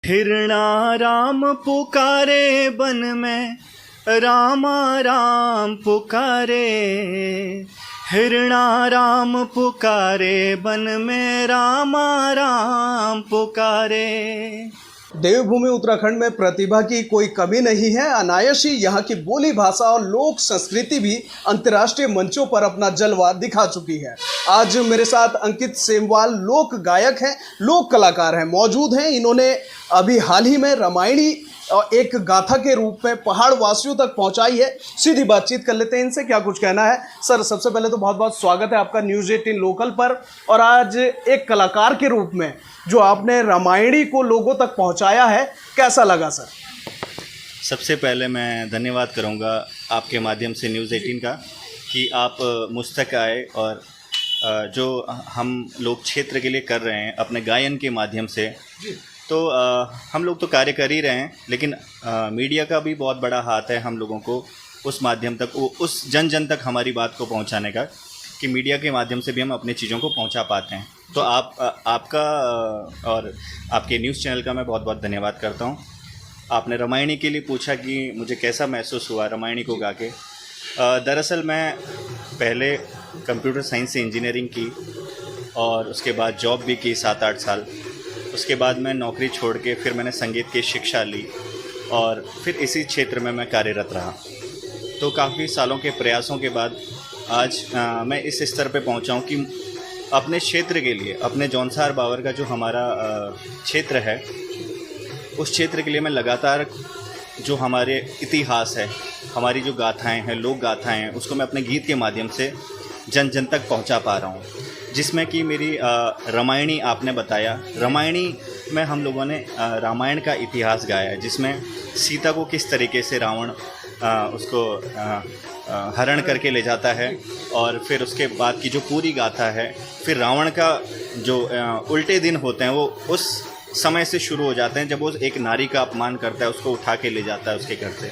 हिरणा राम पुकारे बन में, रामा राम पुकारे। हिरणा राम पुकारे बन में, रामा राम पुकारे। देवभूमि उत्तराखंड में प्रतिभा की कोई कमी नहीं है। अनायास ही यहाँ की बोली भाषा और लोक संस्कृति भी अंतर्राष्ट्रीय मंचों पर अपना जलवा दिखा चुकी है। आज मेरे साथ अंकित सेमवाल लोक गायक हैं, लोक कलाकार हैं, मौजूद हैं। इन्होंने अभी हाल ही में रामायणी एक गाथा के रूप में पहाड़ वासियों तक पहुंचाई है। सीधी बातचीत कर लेते हैं इनसे, क्या कुछ कहना है। सर, सबसे पहले तो बहुत बहुत स्वागत है आपका न्यूज़ 18 लोकल पर। और आज एक कलाकार के रूप में जो आपने रामायणी को लोगों तक पहुंचाया है, कैसा लगा सर? सबसे पहले मैं धन्यवाद करूंगा आपके माध्यम से न्यूज़ 18 का कि आप मुझ तक आए और जो हम लोग क्षेत्र के लिए कर रहे हैं अपने गायन के माध्यम से, तो हम लोग तो कार्य कर ही रहे हैं, लेकिन मीडिया का भी बहुत बड़ा हाथ है हम लोगों को उस माध्यम तक, उस जन जन तक हमारी बात को पहुंचाने का, कि मीडिया के माध्यम से भी हम अपनी चीज़ों को पहुंचा पाते हैं। तो आपका और आपके न्यूज़ चैनल का मैं बहुत बहुत धन्यवाद करता हूं। आपने रामायणी के लिए पूछा कि मुझे कैसा महसूस हुआ रामायणी को गा के। दरअसल मैं पहले कंप्यूटर साइंस से इंजीनियरिंग की और उसके बाद जॉब भी की 7-8 साल। उसके बाद मैं नौकरी छोड़ के फिर मैंने संगीत की शिक्षा ली और फिर इसी क्षेत्र में मैं कार्यरत रहा। तो काफ़ी सालों के प्रयासों के बाद आज मैं इस स्तर पे पहुंचा हूं कि अपने क्षेत्र के लिए, अपने जौनसार बावर का जो हमारा क्षेत्र है, उस क्षेत्र के लिए मैं लगातार जो हमारे इतिहास है, हमारी जो गाथाएं हैं, लोक गाथाएं हैं, उसको मैं अपने गीत के माध्यम से जन जन तक पहुंचा पा रहा हूं। जिसमें कि मेरी रामायणी आपने बताया, रामायणी में हम लोगों ने रामायण का इतिहास गाया है, जिसमें सीता को किस तरीके से रावण उसको हरण करके ले जाता है और फिर उसके बाद की जो पूरी गाथा है, फिर रावण का जो उल्टे दिन होते हैं वो उस समय से शुरू हो जाते हैं जब वो एक नारी का अपमान करता है, उसको उठा के ले जाता है उसके घर से।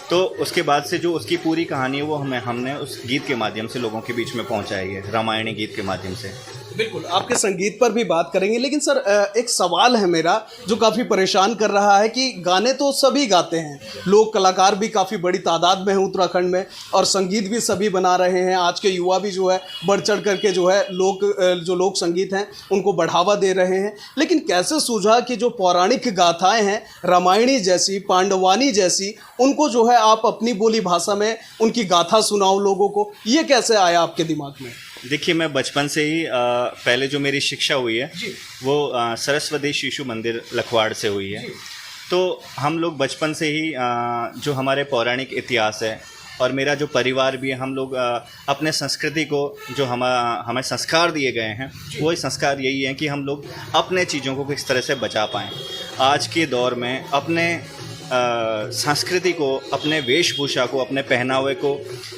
तो उसके बाद से जो उसकी पूरी कहानी है वो हमने उस गीत के माध्यम से लोगों के बीच में पहुंचाई है, रामायणी गीत के माध्यम से। बिल्कुल, आपके संगीत पर भी बात करेंगे, लेकिन सर एक सवाल है मेरा जो काफ़ी परेशान कर रहा है कि गाने तो सभी गाते हैं, लोक कलाकार भी काफ़ी बड़ी तादाद में हैं उत्तराखंड में और संगीत भी सभी बना रहे हैं। आज के युवा भी जो है बढ़ चढ़ करके जो है लोक संगीत हैं उनको बढ़ावा दे रहे हैं। लेकिन कैसे सूझा कि जो पौराणिक गाथाएँ हैं, रामायणी जैसी, पांडवानी जैसी, उनको जो है आप अपनी बोली भाषा में उनकी गाथा सुनाओ लोगों को, ये कैसे आया आपके दिमाग में? देखिए, मैं बचपन से ही पहले जो मेरी शिक्षा हुई है वो सरस्वती शिशु मंदिर लखवाड़ से हुई है। तो हम लोग बचपन से ही जो हमारे पौराणिक इतिहास है और मेरा जो परिवार भी है, हम लोग अपने संस्कृति को जो हमें संस्कार दिए गए हैं, वो संस्कार यही है कि हम लोग अपने चीज़ों को किस तरह से बचा पाएँ। आज के दौर में अपने संस्कृति को, अपने वेशभूषा को, अपने पहनावे को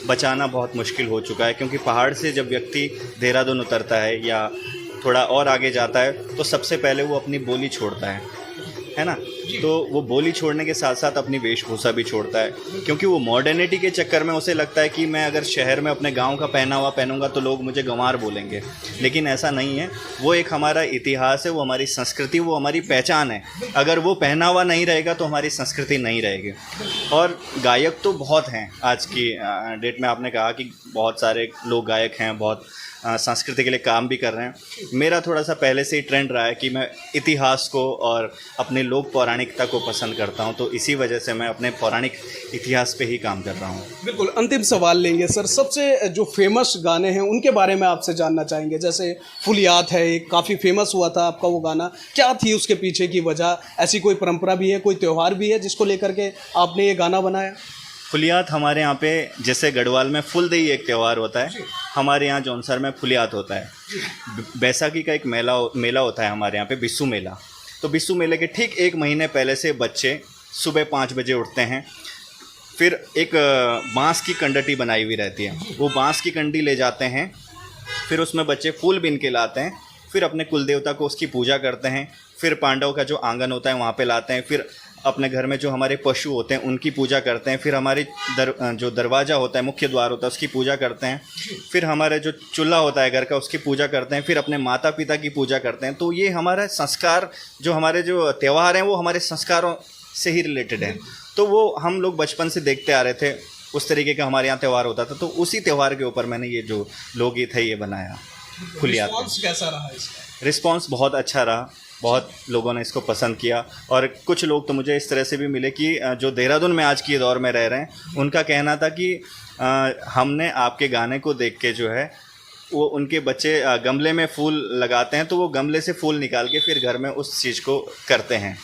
बचाना बहुत मुश्किल हो चुका है, क्योंकि पहाड़ से जब व्यक्ति देहरादून उतरता है या थोड़ा और आगे जाता है तो सबसे पहले वो अपनी बोली छोड़ता है ना। तो वो बोली छोड़ने के साथ साथ अपनी वेशभूषा भी छोड़ता है, क्योंकि वो मॉडर्निटी के चक्कर में उसे लगता है कि मैं अगर शहर में अपने गांव का पहनावा पहनूंगा तो लोग मुझे गंवार बोलेंगे। लेकिन ऐसा नहीं है, वो एक हमारा इतिहास है, वो हमारी संस्कृति, वो हमारी पहचान है। अगर वो पहनावा नहीं रहेगा तो हमारी संस्कृति नहीं रहेगी। और गायक तो बहुत हैं आज की डेट में। आपने कहा कि बहुत सारे लोग गायक हैं, बहुत संस्कृति के लिए काम भी कर रहे हैं। मेरा थोड़ा सा पहले से ही ट्रेंड रहा है कि मैं इतिहास को और अपने लोक पौराणिकता को पसंद करता हूं, तो इसी वजह से मैं अपने पौराणिक इतिहास पे ही काम कर रहा हूं। बिल्कुल, अंतिम सवाल लेंगे सर। सबसे जो फेमस गाने हैं उनके बारे में आपसे जानना चाहेंगे। जैसे फुलियात है, एक काफ़ी फेमस हुआ था आपका वो गाना, क्या थी उसके पीछे की वजह? ऐसी कोई परंपरा भी है, कोई त्यौहार भी है जिसको लेकर के आपने ये गाना बनाया? फुलियात हमारे यहाँ पे, जैसे गढ़वाल में फुलदेई एक त्यौहार होता है, हमारे यहाँ जौनसर में फुलियात होता है। बैसाखी का एक मेला होता है हमारे यहाँ पे, बिस्सू मेला। तो बिस्सू मेले के ठीक 1 महीने पहले से बच्चे सुबह 5 बजे उठते हैं। फिर एक बांस की कंडटी बनाई हुई रहती है, वो बांस की कंडी ले जाते हैं, फिर उसमें बच्चे फूल बीन के लाते हैं फिर अपने कुल देवता को उसकी पूजा करते हैं, फिर पांडव का जो आंगन होता है वहाँ पे लाते हैं, फिर अपने घर में जो हमारे पशु होते हैं उनकी पूजा करते हैं, फिर हमारी जो दरवाज़ा होता है, मुख्य द्वार होता है, उसकी पूजा करते हैं, फिर हमारे जो चूल्हा होता है घर का उसकी पूजा करते हैं, फिर अपने माता पिता की पूजा करते हैं। तो ये हमारा संस्कार, जो हमारे जो त्यौहार हैं वो हमारे संस्कारों से ही रिलेटेड हैं। तो वो हम लोग बचपन से देखते आ रहे थे, उस तरीके का हमारे यहाँ त्यौहार होता था। तो उसी त्यौहार के ऊपर मैंने ये जो लोकगीत है ये बनाया, फुलियात। रिस्पॉन्स कैसा रहा इसका? रिस्पॉन्स बहुत अच्छा रहा, बहुत लोगों ने इसको पसंद किया। और कुछ लोग तो मुझे इस तरह से भी मिले कि जो देहरादून में आज के दौर में रह रहे हैं, उनका कहना था कि हमने आपके गाने को देख के जो है वो उनके बच्चे गमले में फूल लगाते हैं तो वो गमले से फूल निकाल के फिर घर में उस चीज़ को करते हैं।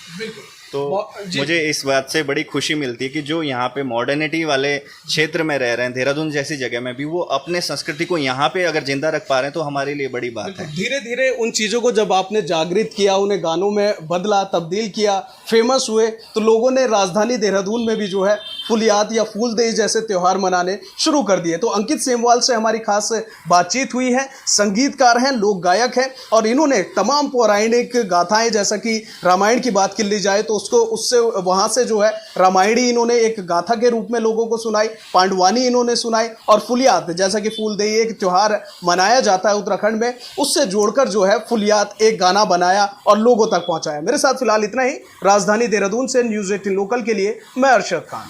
तो मुझे इस बात से बड़ी खुशी मिलती है कि जो यहाँ पे मॉडर्निटी वाले क्षेत्र में रह रहे हैं, देहरादून जैसी जगह में भी, वो अपने संस्कृति को यहाँ पे अगर जिंदा रख पा रहे हैं तो हमारे लिए बड़ी बात है। धीरे धीरे उन चीज़ों को जब आपने जागृत किया, उन्हें गानों में बदला, तब्दील किया, फेमस हुए, तो लोगों ने राजधानी देहरादून में भी जो है फुलियात या फूलदेई जैसे त्यौहार मनाने शुरू कर दिए। तो अंकित सेमवाल से हमारी खास बातचीत हुई है। संगीतकार हैं, लोक गायक हैं, और इन्होंने तमाम पौराणिक गाथाएं, जैसा कि रामायण की बात कर ली जाए तो उससे वहाँ से जो है रामायणी इन्होंने एक गाथा के रूप में लोगों को सुनाई, पांडवानी इन्होंने सुनाई, और फुलियात जैसा कि फूलदेई एक त्यौहार मनाया जाता है उत्तराखंड में, उससे जोड़कर जो है फुलियात एक गाना बनाया और लोगों तक पहुँचाया। मेरे साथ फिलहाल इतना ही। राजधानी देहरादून से न्यूज़ 18 लोकल के लिए मैं अरशद खान।